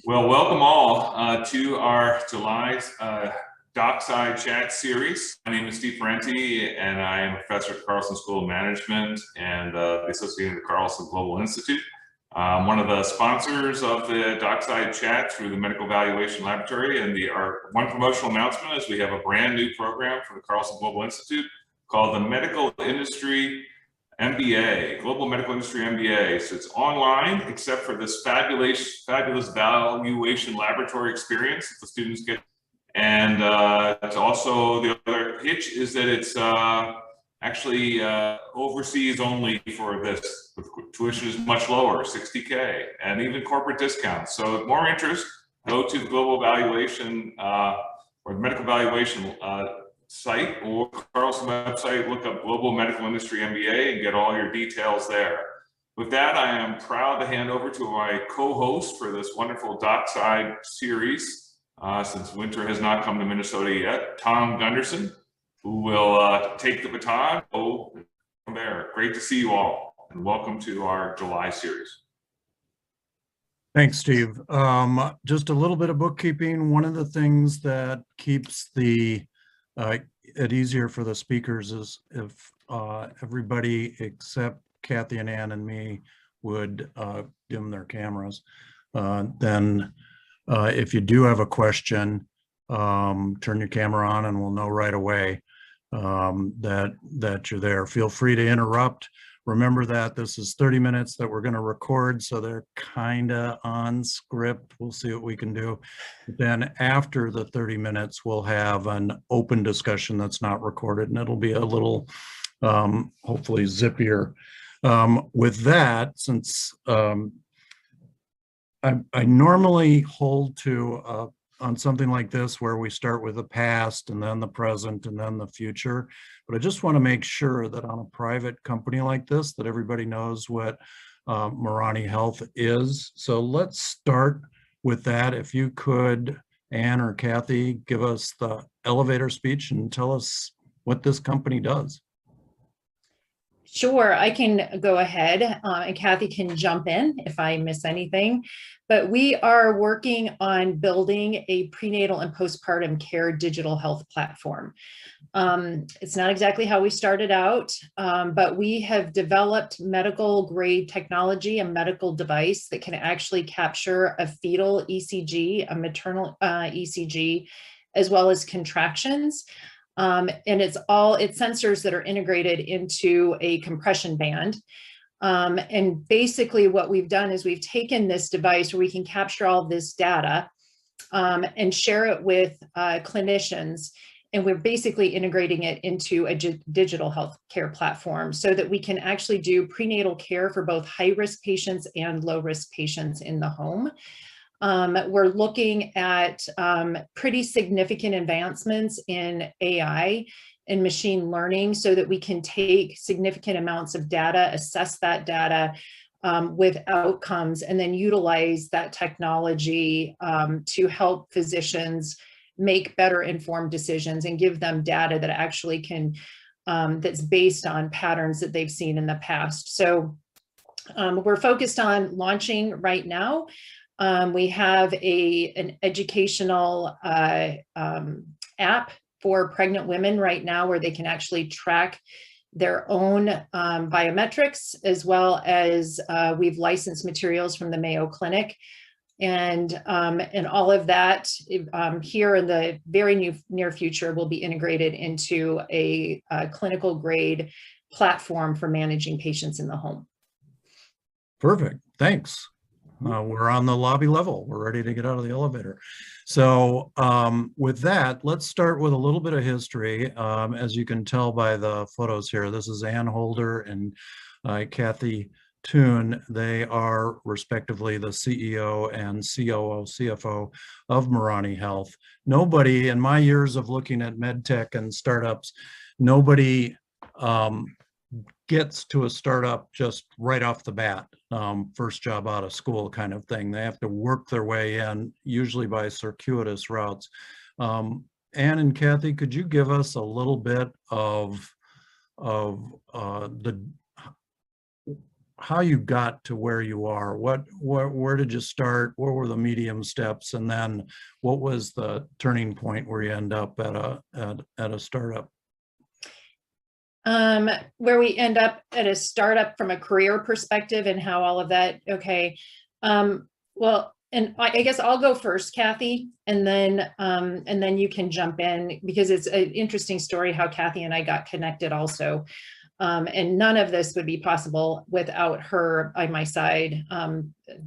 Well, welcome all to our July Dockside Chat series. My name is Steve Parenti, and I am a professor at Carlson School of Management and the associate of the Carlson Global Institute. I'm one of the sponsors of the Dockside Chat through the Medical Evaluation Laboratory, and our one promotional announcement is we have a brand new program for the Carlson Global Institute called the Medical Industry MBA, Global Medical Industry MBA. So it's online, except for this fabulous valuation laboratory experience that the students get. And it's also, the other hitch is that it's actually overseas only for this. Tuition is much lower, $60K, and even corporate discounts. So if more interest, go to the Global Evaluation or the Medical Evaluation site or Carlson website, look up Global Medical Industry MBA and get all your details there. With that, I am proud to hand over to my co-host for this wonderful Dockside series, since winter has not come to Minnesota yet, Tom Gunderson, who will take the baton from there. Great to see you all, and welcome to our July series. Thanks, Steve. Just a little bit of bookkeeping. One of the things that keeps it easier for the speakers is if everybody except Kathy and Ann and me would dim their cameras. Then if you do have a question, turn your camera on and we'll know right away that you're there. Feel free to interrupt. Remember that this is 30 minutes that we're going to record, so they're kind of on script. We'll see what we can do. Then after the 30 minutes, we'll have an open discussion that's not recorded, and it'll be a little, hopefully, zippier. With that, since I normally hold to on something like this where we start with the past and then the present and then the future. But I just want to make sure that on a private company like this, that everybody knows what Marani Health is. So let's start with that. If you could, Ann or Kathy, give us the elevator speech and tell us what this company does. Sure, I can go ahead and Kathy can jump in if I miss anything. But we are working on building a prenatal and postpartum care digital health platform. It's not exactly how we started out, but we have developed medical grade technology, a medical device that can actually capture a fetal ECG, a maternal ECG, as well as contractions. And it's sensors that are integrated into a compression band. And basically what we've done is we've taken this device where we can capture all this data and share it with clinicians. And we're basically integrating it into a digital health care platform so that we can actually do prenatal care for both high-risk patients and low-risk patients in the home. We're looking at pretty significant advancements in AI and machine learning so that we can take significant amounts of data, assess that data with outcomes, and then utilize that technology to help physicians make better informed decisions and give them data that actually can, that's based on patterns that they've seen in the past. So we're focused on launching right now. We have an educational app for pregnant women right now where they can actually track their own biometrics, as well as we've licensed materials from the Mayo Clinic. And all of that here in the very near future will be integrated into a clinical grade platform for managing patients in the home. Perfect, thanks. We're on the lobby level. We're ready to get out of the elevator. So with that, let's start with a little bit of history. As you can tell by the photos here, this is Ann Holder and Kathy Toon. They are respectively the CEO and COO, CFO of Marani Health. Nobody, in my years of looking at med tech and startups, nobody gets to a startup just right off the bat, first job out of school kind of thing. They have to work their way in, usually by circuitous routes. Ann and Kathy, could you give us a little bit of how you got to where you are. Where did you start? What were the medium steps? And then what was the turning point where you end up at a startup? Where we end up at a startup from a career perspective and how all of that, okay. Well, and I guess I'll go first, Kathy, and then you can jump in, because it's an interesting story how Kathy and I got connected also. And none of this would be possible without her by my side.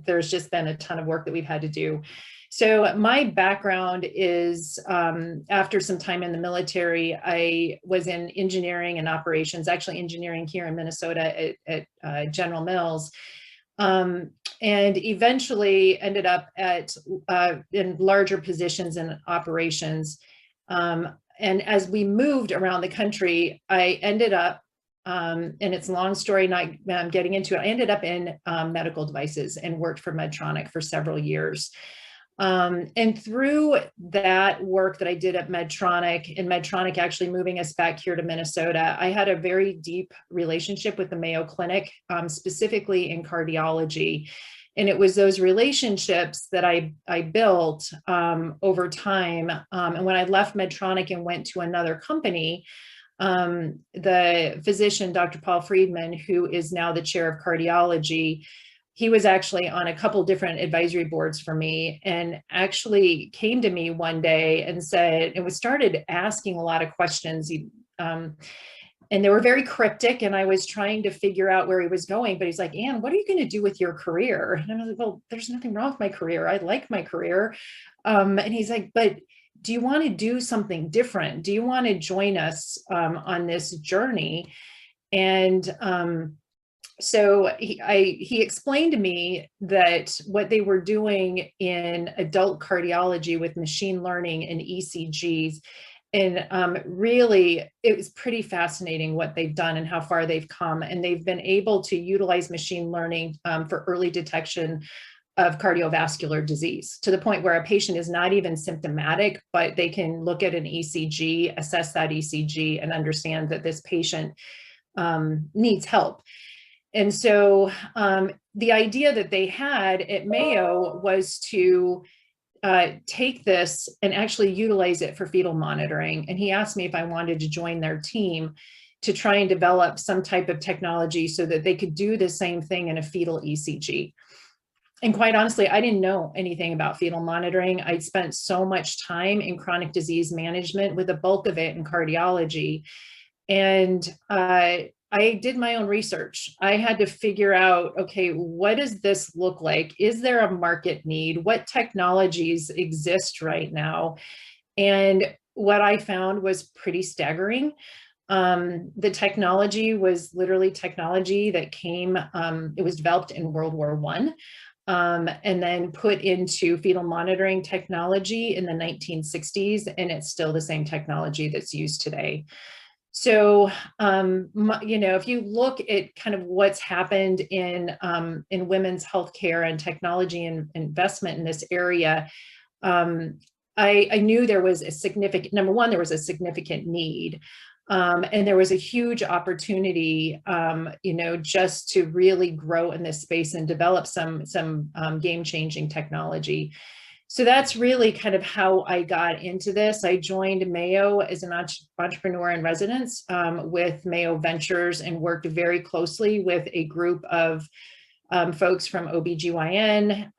There's just been a ton of work that we've had to do. So my background is, after some time in the military, I was in engineering and operations, actually engineering here in Minnesota at General Mills. And eventually ended up in larger positions in operations. And as we moved around the country, I ended up, and it's a long story, not I'm getting into it. I ended up in medical devices and worked for Medtronic for several years. And through that work that I did at Medtronic, and Medtronic actually moving us back here to Minnesota, I had a very deep relationship with the Mayo Clinic, specifically in cardiology. And it was those relationships that I built over time. And when I left Medtronic and went to another company, the physician, Dr. Paul Friedman, who is now the chair of cardiology, he was actually on a couple different advisory boards for me, and actually came to me one day and said, and we started asking a lot of questions. And they were very cryptic, and I was trying to figure out where he was going, but he's like, Ann, what are you going to do with your career? And I was like, well, there's nothing wrong with my career. I like my career. And he's like, but do you want to do something different? Do you want to join us on this journey? And so he explained to me that what they were doing in adult cardiology with machine learning and ECGs, and really it was pretty fascinating what they've done and how far they've come. And they've been able to utilize machine learning for early detection of cardiovascular disease, to the point where a patient is not even symptomatic, but they can look at an ECG, assess that ECG, and understand that this patient needs help. And so the idea that they had at Mayo was to take this and actually utilize it for fetal monitoring. And he asked me if I wanted to join their team to try and develop some type of technology so that they could do the same thing in a fetal ECG. And quite honestly, I didn't know anything about fetal monitoring. I'd spent so much time in chronic disease management, with the bulk of it in cardiology. And I did my own research. I had to figure out, okay, what does this look like? Is there a market need? What technologies exist right now? And what I found was pretty staggering. The technology was literally technology that came, it was developed in World War I. And then put into fetal monitoring technology in the 1960s, and it's still the same technology that's used today. So, if you look at kind of what's happened in women's healthcare and technology and investment in this area, I knew there was a significant, number one, there was a significant need. And there was a huge opportunity, just to really grow in this space and develop some game-changing technology. So that's really kind of how I got into this. I joined Mayo as an entrepreneur in residence with Mayo Ventures, and worked very closely with a group of folks from OBGYN,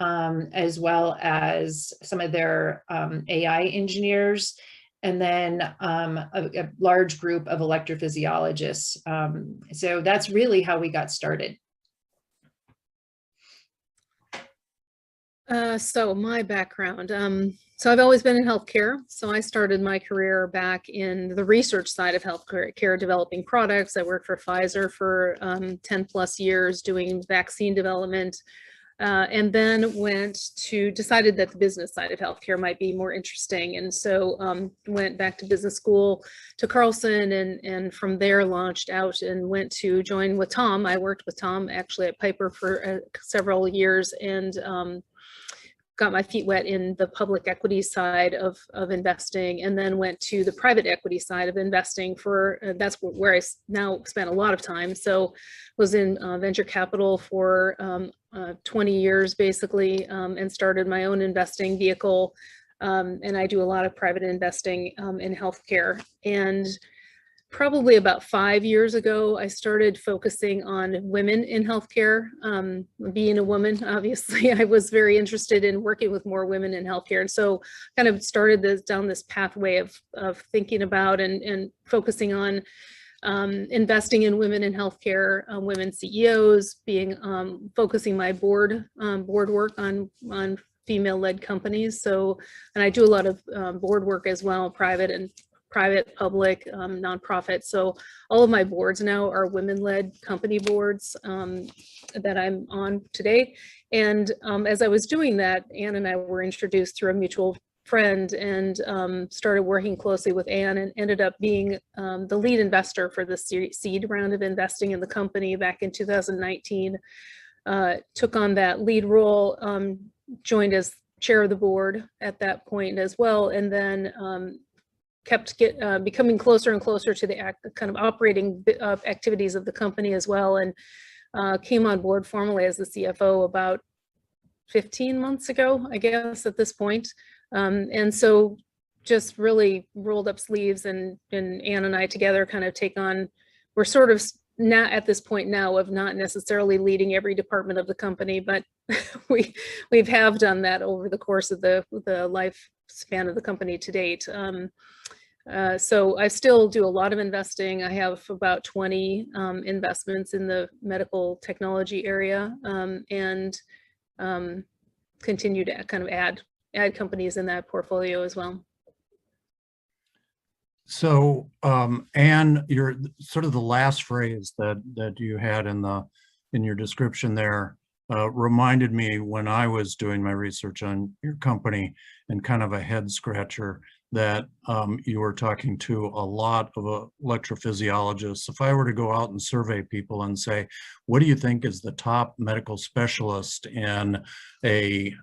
as well as some of their AI engineers, and then a large group of electrophysiologists. So that's really how we got started. So my background, so I've always been in healthcare. So I started my career back in the research side of healthcare, developing products. I worked for Pfizer for 10 plus years doing vaccine development. And then decided that the business side of healthcare might be more interesting. And so went back to business school to Carlson, and from there launched out and went to join with Tom. I worked with Tom actually at Piper for several years, and got my feet wet in the public equity side of investing, and then went to the private equity side of investing for, that's where I now spend a lot of time. So was in venture capital for 20 years basically, and started my own investing vehicle. And I do a lot of private investing in healthcare. And probably about 5 years ago, I started focusing on women in healthcare. Being a woman, obviously, I was very interested in working with more women in healthcare. And so kind of started down this pathway of thinking about and focusing on investing in women in healthcare, women CEOs, focusing my board work on female-led companies. So, and I do a lot of board work as well, private, public, nonprofit. So all of my boards now are women-led company boards that I'm on today. And as I was doing that, Anne and I were introduced through a mutual friend, and started working closely with Anne, and ended up being the lead investor for the seed round of investing in the company back in 2019. Took on that lead role, joined as chair of the board at that point as well, and then kept becoming closer and closer to the kind of operating activities of the company as well, and came on board formally as the CFO about 15 months ago, I guess, at this point. And so just really rolled up sleeves, and Anne and I together kind of take on, we're sort of not at this point now of not necessarily leading every department of the company, but we have done that over the course of the lifespan of the company to date. So I still do a lot of investing. I have about 20 investments in the medical technology area, and continue to kind of add companies in that portfolio as well. So, Anne, your sort of the last phrase that you had in your description there reminded me when I was doing my research on your company, and kind of a head scratcher, that you were talking to a lot of electrophysiologists. If I were to go out and survey people and say, what do you think is the top medical specialist in a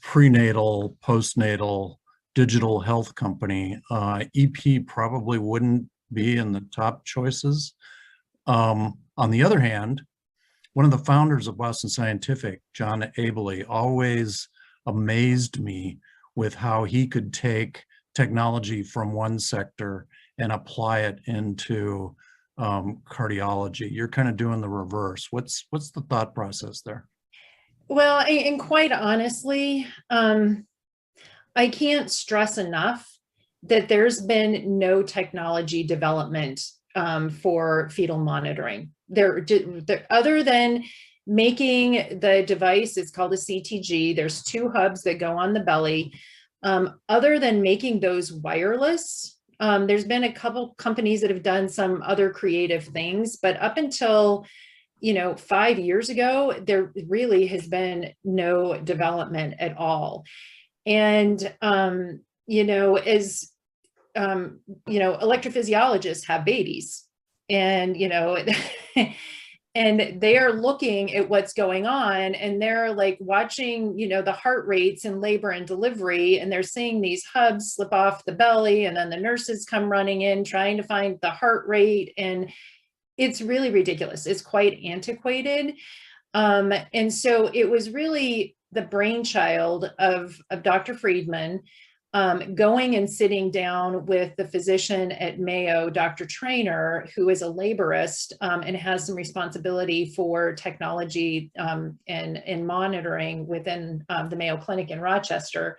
prenatal, postnatal, digital health company, EP probably wouldn't be in the top choices. On the other hand, one of the founders of Boston Scientific, John Abele, always amazed me with how he could take technology from one sector and apply it into cardiology. You're kind of doing the reverse. What's the thought process there? Well, and quite honestly, I can't stress enough that there's been no technology development for fetal monitoring. Other than making the device, it's called a CTG. There's 2 hubs that go on the belly. Other than making those wireless, there's been a couple companies that have done some other creative things, but up until 5 years ago, there really has been no development at all. And as electrophysiologists have babies, and and they are looking at what's going on, and they're like watching the heart rates in labor and delivery, and they're seeing these hubs slip off the belly, and then the nurses come running in trying to find the heart rate, and it's really ridiculous. It's quite antiquated. And so it was really the brainchild of Dr. Friedman, going and sitting down with the physician at Mayo, Dr. Trainer, who is a laborist and has some responsibility for technology and monitoring within the Mayo Clinic in Rochester.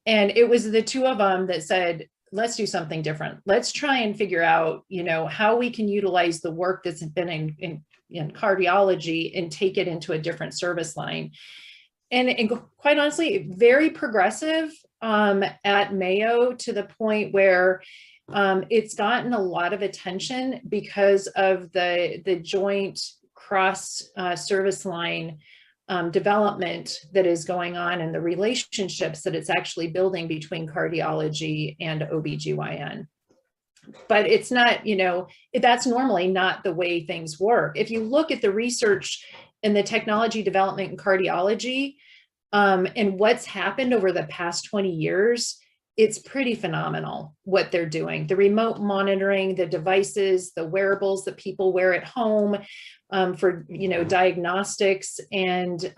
And it was the 2 of them that said, let's do something different. Let's try and figure out, how we can utilize the work that's been in cardiology and take it into a different service line. And quite honestly, very progressive at Mayo, to the point where it's gotten a lot of attention because of the joint cross service line development that is going on, and the relationships that it's actually building between cardiology and OBGYN. But it's not, that's normally not the way things work. If you look at the research and the technology development in cardiology, And what's happened over the past 20 years, it's pretty phenomenal what they're doing. The remote monitoring, the devices, the wearables that people wear at home for, diagnostics, and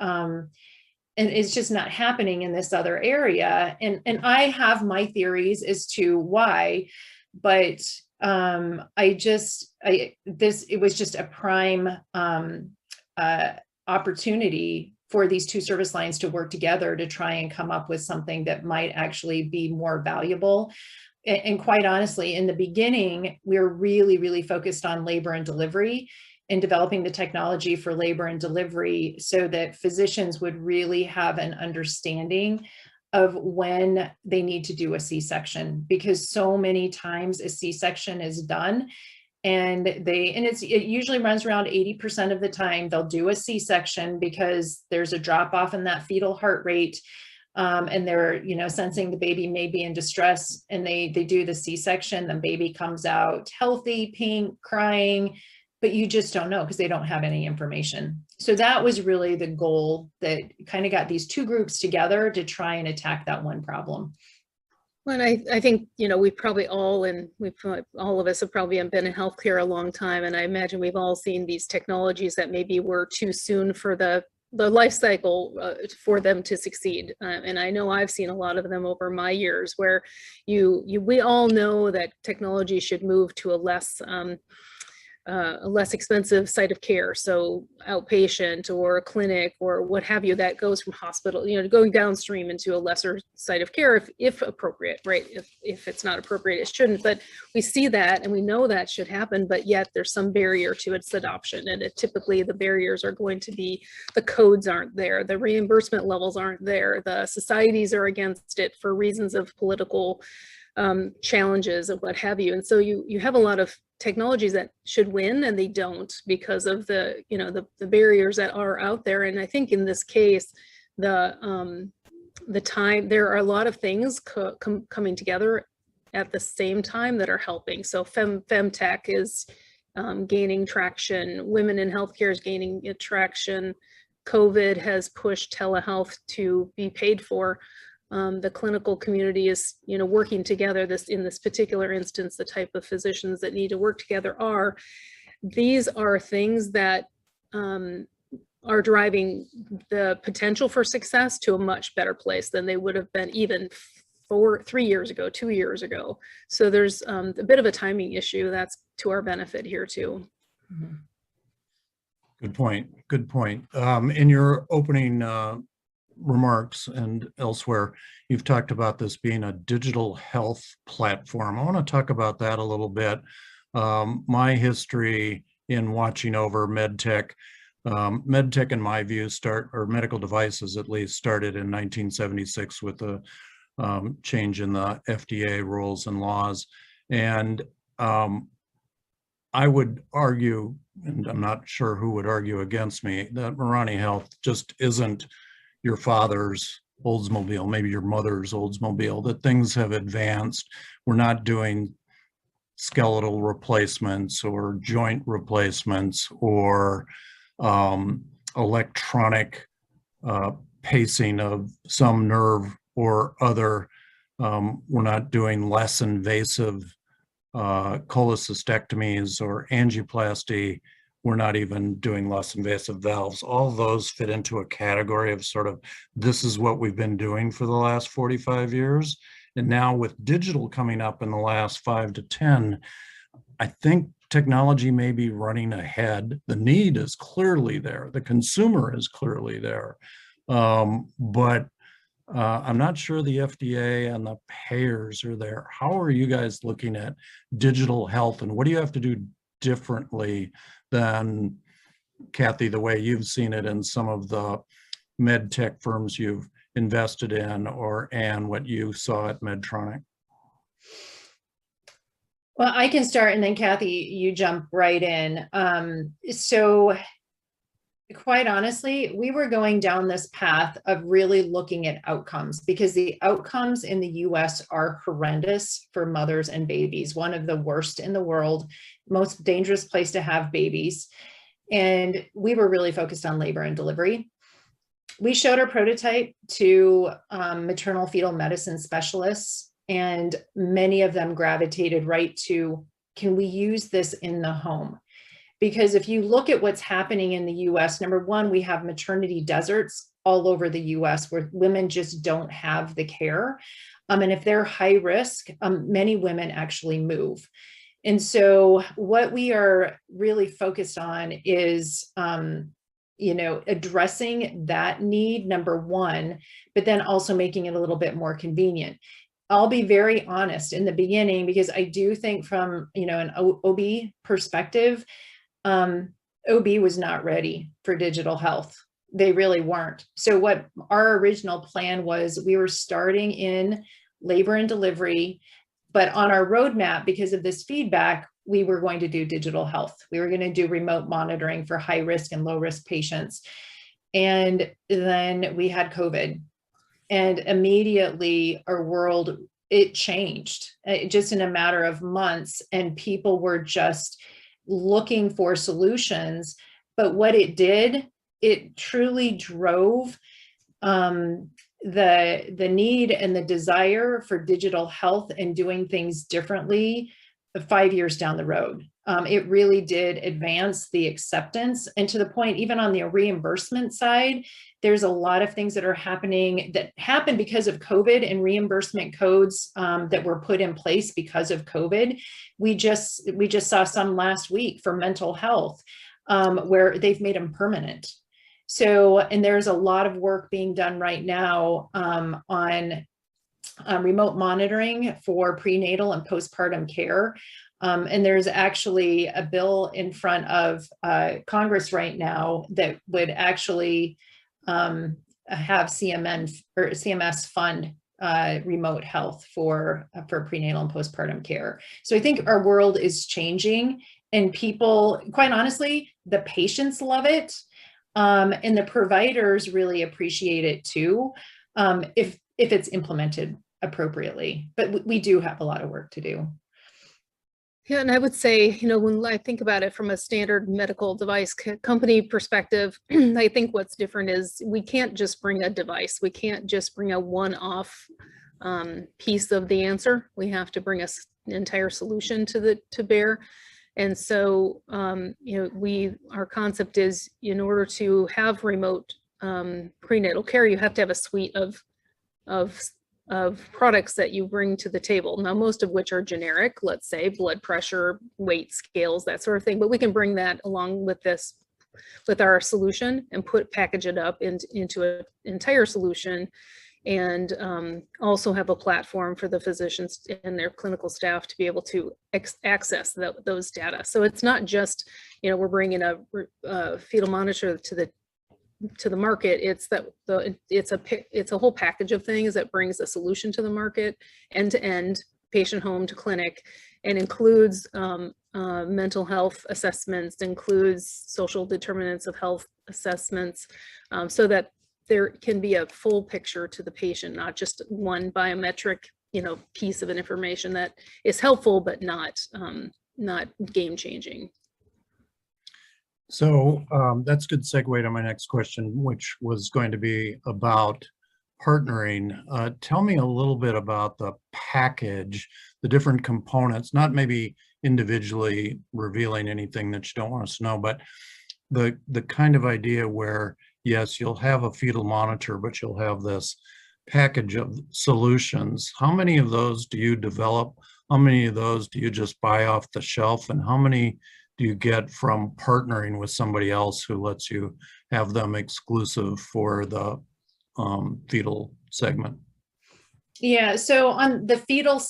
it's just not happening in this other area. And I have my theories as to why, but it was just a prime opportunity for these two service lines to work together to try and come up with something that might actually be more valuable. And quite honestly, in the beginning, we were really, really focused on labor and delivery and developing the technology for labor and delivery so that physicians would really have an understanding of when they need to do a C-section, because so many times a C-section is done and it usually runs around 80% of the time they'll do a C-section because there's a drop off in that fetal heart rate, and they're sensing the baby may be in distress, and they do the C-section. The baby comes out healthy, pink, crying, but you just don't know because they don't have any information. So that was really the goal that kind of got these two groups together to try and attack that one problem. Well, I think, we've probably all of us have probably been in healthcare a long time. And I imagine we've all seen these technologies that maybe were too soon for the life cycle for them to succeed. And I know I've seen a lot of them over my years where we all know that technology should move to a less expensive site of care, so outpatient or a clinic or what have you, that goes from hospital, going downstream into a lesser site of care if appropriate, right? If it's not appropriate, it shouldn't. But we see that and we know that should happen, but yet there's some barrier to its adoption. And typically the barriers are going to be the codes aren't there, the reimbursement levels aren't there, the societies are against it for reasons of political challenges and what have you. And so you have a lot of technologies that should win and they don't because of the barriers that are out there. And I think in this case, the time, there are a lot of things coming together at the same time that are helping. So femtech is gaining traction. Women in healthcare is gaining traction. COVID has pushed telehealth to be paid for. The clinical community is, working together. In this particular instance, the type of physicians that need to work together these are things that are driving the potential for success to a much better place than they would have been even 3 years ago, 2 years ago. So there's a bit of a timing issue that's to our benefit here too. Mm-hmm. Good point. In your opening remarks and elsewhere, you've talked about this being a digital health platform. I want to talk about that a little bit. My history in watching over medtech in my view medical devices at least started in 1976 with a change in the FDA rules and laws. And I would argue, and I'm not sure who would argue against me, that Marani Health just isn't your father's Oldsmobile, maybe your mother's Oldsmobile, that things have advanced. We're not doing skeletal replacements or joint replacements or electronic pacing of some nerve or other. We're not doing less invasive cholecystectomies or angioplasty. We're not even doing less invasive valves. All those fit into a category of sort of, this is what we've been doing for the last 45 years. And now with digital coming up in the last 5 to 10, I think technology may be running ahead. The need is clearly there. The consumer is clearly there. But I'm not sure the FDA and the payers are there. How are you guys looking at digital health, and what do you have to do differently than, Kathy, the way you've seen it in some of the med tech firms you've invested in, and what you saw at Medtronic? Well, I can start, and then Kathy, you jump right in. So quite honestly, we were going down this path of really looking at outcomes, because the outcomes in the US are horrendous for mothers and babies, one of the worst in the world, most dangerous place to have babies. And we were really focused on labor and delivery. we showed our prototype to maternal fetal medicine specialists, and many of them gravitated right to, can we use this in the home? Because if you look at what's happening in the US, number one, we have maternity deserts all over the US where women just don't have the care. And if they're high risk, many women actually move. And so what we are really focused on is, addressing that need, number one, but then also making it a little bit more convenient. I'll be very honest in the beginning, because I do think from, an OB perspective, OB was not ready for digital health. They really weren't. So what our original plan was, we were starting in labor and delivery, but on our roadmap, because of this feedback, we were going to do digital health. We were going to do remote monitoring for high risk and low risk patients. And then we had COVID, and immediately our world, it changed just in a matter of months, and people were just looking for solutions. But what it did, it truly drove the need and the desire for digital health and doing things differently 5 years down the road. It really did advance the acceptance, and to the point, even on the reimbursement side, there's a lot of things that are happening that happened because of COVID, and reimbursement codes that were put in place because of COVID. We just saw some last week for mental health, where they've made them permanent. So, and there's a lot of work being done right now on remote monitoring for prenatal and postpartum care. And there's actually a bill in front of Congress right now that would actually have CMS fund remote health for prenatal and postpartum care. So I think our world is changing, and people, quite honestly, the patients love it, and the providers really appreciate it too, if it's implemented appropriately. But we do have a lot of work to do. Yeah, and I would say, when I think about it from a standard medical device company perspective, I think what's different is we can't just bring a device. We can't just bring a one-off piece of the answer. We have to bring an entire solution to bear. And so, our concept is, in order to have remote prenatal care, you have to have a suite of products that you bring to the table. Now, most of which are generic, let's say blood pressure, weight scales, that sort of thing. But we can bring that along with our solution and package it up into an entire solution, and also have a platform for the physicians and their clinical staff to be able to access those data. So it's not just, we're bringing a fetal monitor to the market. It's a whole package of things that brings a solution to the market, end to end, patient home to clinic, and includes mental health assessments, includes social determinants of health assessments, so that there can be a full picture to the patient, not just one biometric, piece of information that is helpful but not game changing. So that's a good segue to my next question, which was going to be about partnering. Tell me a little bit about the package, the different components, not maybe individually revealing anything that you don't want us to know, but the kind of idea where, yes, you'll have a fetal monitor, but you'll have this package of solutions. How many of those do you develop? How many of those do you just buy off the shelf? And how many do you get from partnering with somebody else who lets you have them exclusive for the fetal segment? Yeah, so on the fetal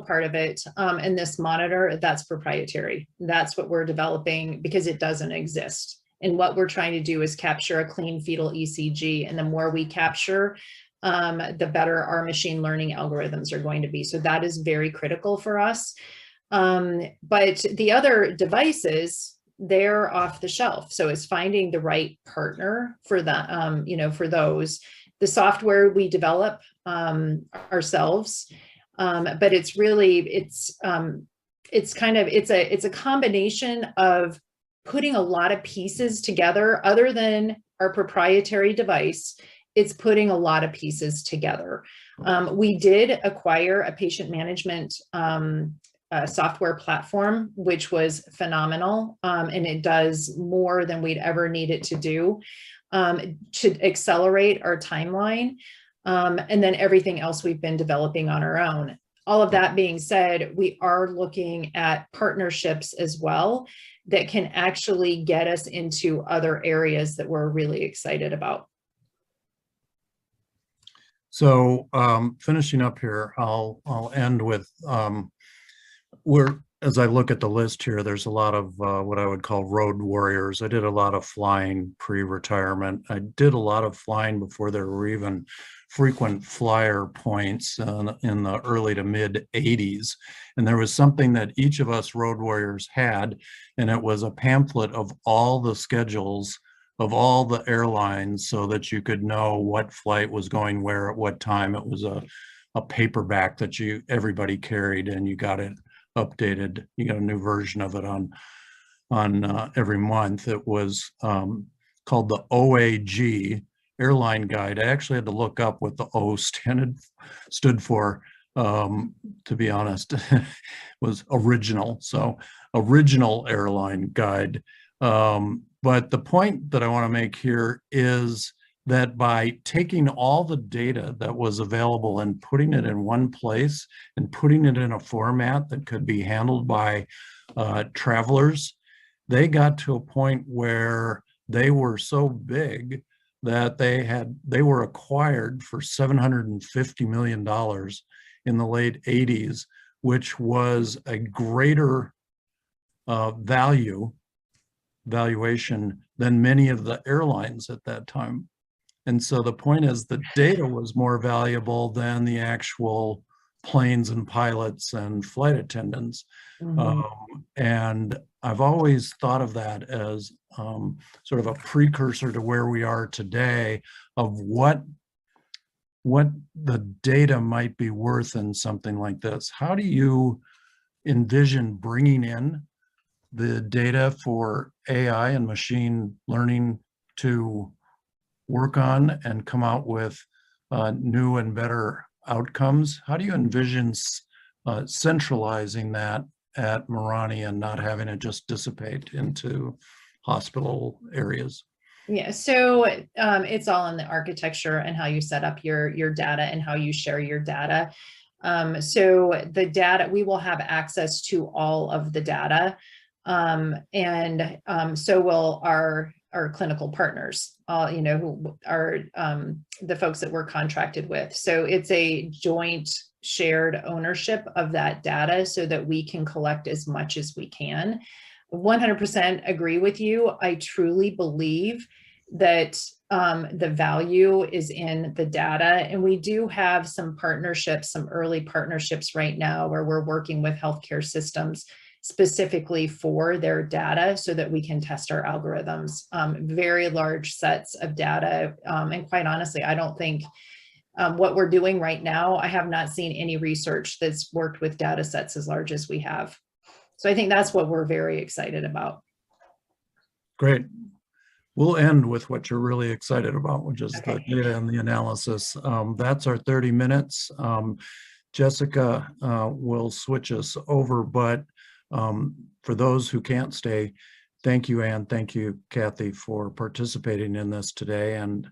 part of it, and this monitor, that's proprietary. That's what we're developing because it doesn't exist. And what we're trying to do is capture a clean fetal ECG. And the more we capture, the better our machine learning algorithms are going to be. So that is very critical for us. But the other devices, they're off the shelf. So it's finding the right partner for that, for those. The software we develop ourselves, but it's really, it's a combination of putting a lot of pieces together. Other than our proprietary device, it's putting a lot of pieces together. We did acquire a patient management software platform, which was phenomenal, and it does more than we'd ever need it to do to accelerate our timeline, and then everything else we've been developing on our own. All of that being said, we are looking at partnerships as well that can actually get us into other areas that we're really excited about. So finishing up here, I'll end with as I look at the list here, there's a lot of what I would call road warriors. I did a lot of flying pre-retirement. I did a lot of flying before there were even frequent flyer points in the early to mid 80s. And there was something that each of us road warriors had, and it was a pamphlet of all the schedules of all the airlines so that you could know what flight was going where at what time. It was a paperback that everybody carried, and you got it updated. You got a new version of it on every month. It was called the OAG Airline Guide. I actually had to look up what the O stood for. To be honest, was original. So original airline guide. But the point that I want to make here is that by taking all the data that was available and putting it in one place and putting it in a format that could be handled by travelers, they got to a point where they were so big that they were acquired for $750 million in the late 80s, which was a greater valuation than many of the airlines at that time. And so the point is the data was more valuable than the actual planes and pilots and flight attendants. And I've always thought of that as sort of a precursor to where we are today of what the data might be worth in something like this. How do you envision bringing in the data for AI and machine learning to work on and come out with new and better outcomes? How do you envision centralizing that at Marani and not having it just dissipate into hospital areas? Yeah, so it's all in the architecture and how you set up your data and how you share your data. So the data, we will have access to all of the data, and so will our clinical partners, who are the folks that we're contracted with. So it's a joint shared ownership of that data so that we can collect as much as we can. 100% agree with you. I truly believe that the value is in the data. And we do have some partnerships, some early partnerships right now where we're working with healthcare systems specifically for their data so that we can test our algorithms. Very large sets of data. And quite honestly, I don't think what we're doing right now, I have not seen any research that's worked with data sets as large as we have. So I think that's what we're very excited about. Great. We'll end with what you're really excited about, which is the data and the analysis. That's our 30 minutes. Jessica will switch us over, but for those who can't stay, thank you, Ann. Thank you, Kathy, for participating in this today. And